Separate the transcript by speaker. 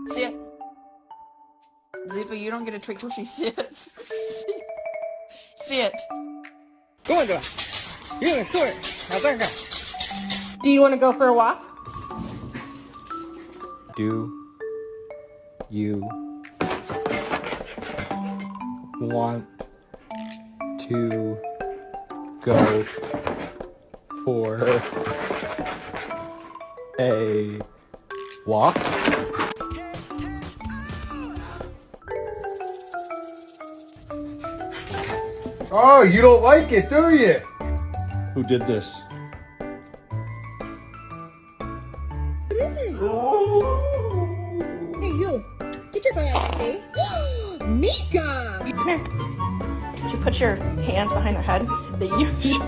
Speaker 1: Sit. Ziva, you don't get a treat till she sits. Sit.
Speaker 2: Go on, you can sort it. Now there go.
Speaker 1: Do you want to go for a walk?
Speaker 2: Do you want to go for a walk?
Speaker 3: Oh, you don't like it, do you?
Speaker 2: Who did this?
Speaker 4: What is it? Hey, you. Get your butt out of your face. Mika!
Speaker 1: Come here. Would you put your hands behind their head? They use you.